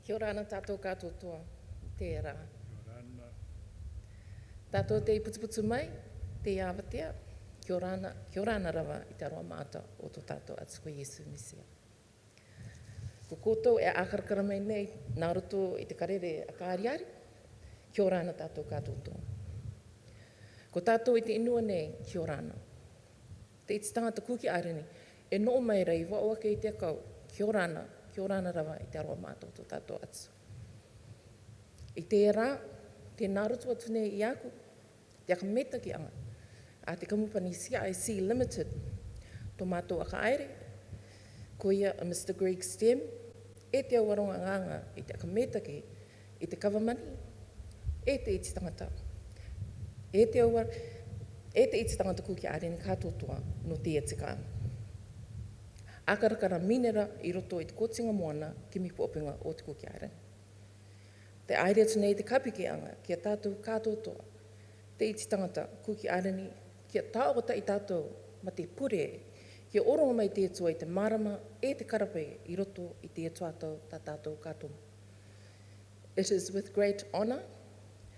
Kia ora ana tātou katoa, tērā. Tātou te putuputu mai, te āwatea, kia ora ana rawa i te aroa māta o tō tātou atu ko Iesu Misia. Ko koutou e ākarakara mai nei, nā roto i te karere a kāriari, kia ora ana tātou katoa. Ko tātou i te inua nei, kia ora ana. Te iti tangata kuki areni, e noo mai rei, waoake i te akau, kia ora ana rawa i te aroa mātou tō tātou atu. I te rā, te nārutu atu nei i aku, te aka meta ki anga, a te kamupani CIC Limited, tō mātou aka aere, ko ia a Mr. Greg Stem, e te awaronga nganga i te aka meta ki, i te kawamani, e te iti tangata, e te iti tangata kuki areni katotoa no te etika. Akarakara minera i roto i te kotinga moana ki mi pōpinga o te kuki areni. Te aere atu nei te kapikianga kia tātou katotoa, te iti tangata kuki areni kia tāota i tātou ma te pure, kia oronga mai te atua i te marama e te karape i roto i te atua tā tātou katoa. It is with great honour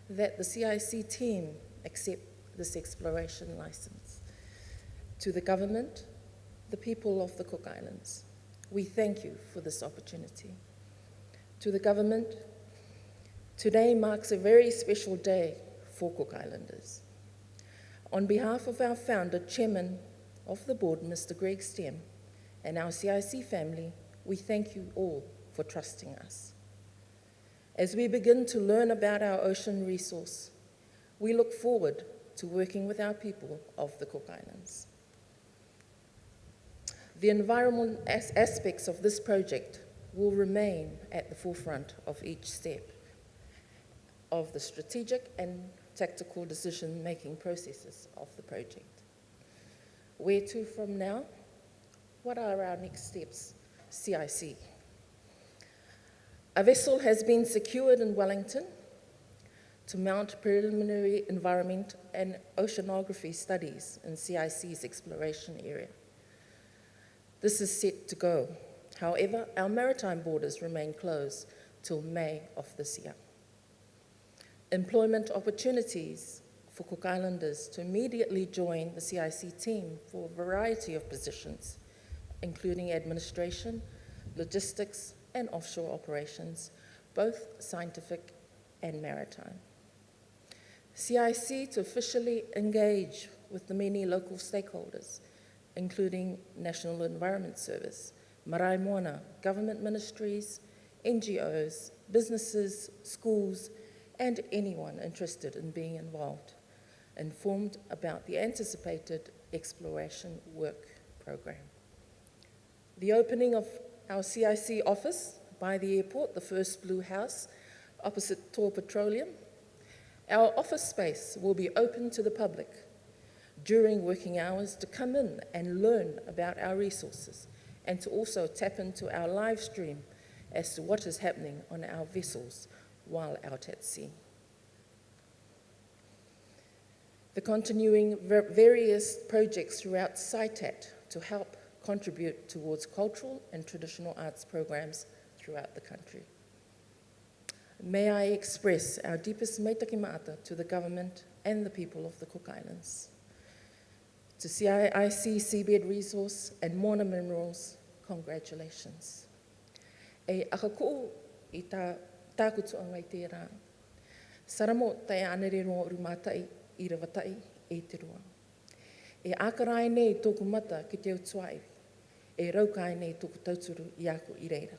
that the CIC team accept this exploration licence. To the government, the people of the Cook Islands, we thank you for this opportunity. To the government, today marks a very special day for Cook Islanders. On behalf of our founder, Chairman of the Board, Mr. Greg Stem, and our CIC family, we thank you all for trusting us. As we begin to learn about our ocean resource, we look forward to working with our people of the Cook Islands. The environmental aspects of this project will remain at the forefront of each step of the strategic and tactical decision-making processes of the project. Where to from now? What are our next steps? CIC. A vessel has been secured in Wellington to mount preliminary environment and oceanography studies in CIC's exploration area. This is set to go. However, our maritime borders remain closed till May of this year. Employment opportunities for Cook Islanders to immediately join the CIC team for a variety of positions, including administration, logistics, and offshore operations, both scientific and maritime. CIC to officially engage with the many local stakeholders, including National Environment Service, Marae Moana, government ministries, NGOs, businesses, schools, and anyone interested in being involved, informed about the anticipated exploration work program. The opening of our CIC office by the airport, the first blue house opposite Tor Petroleum. Our office space will be open to the public during working hours to come in and learn about our resources and to also tap into our live stream as to what is happening on our vessels while out at sea. The continuing various projects throughout CITAT to help contribute towards cultural and traditional arts programs throughout the country. May I express our deepest maitaki maata to the government and the people of the Cook Islands. To CIC, Seabed Resource, and Moana Minerals, congratulations. E akakou i tā kutuanga i tērā. Saramo tai anerero rumatai i rawatai e te roa. E akarai nei tōku mata ki te utuai. E raukai nei tōku tauturu i aku i reira.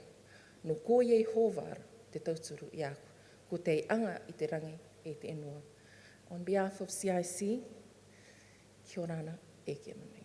No ko iei hōwara te tauturu i aku. Ko te anga i te rangi e te inua. On behalf of CIC, kia ora ana e kia mame.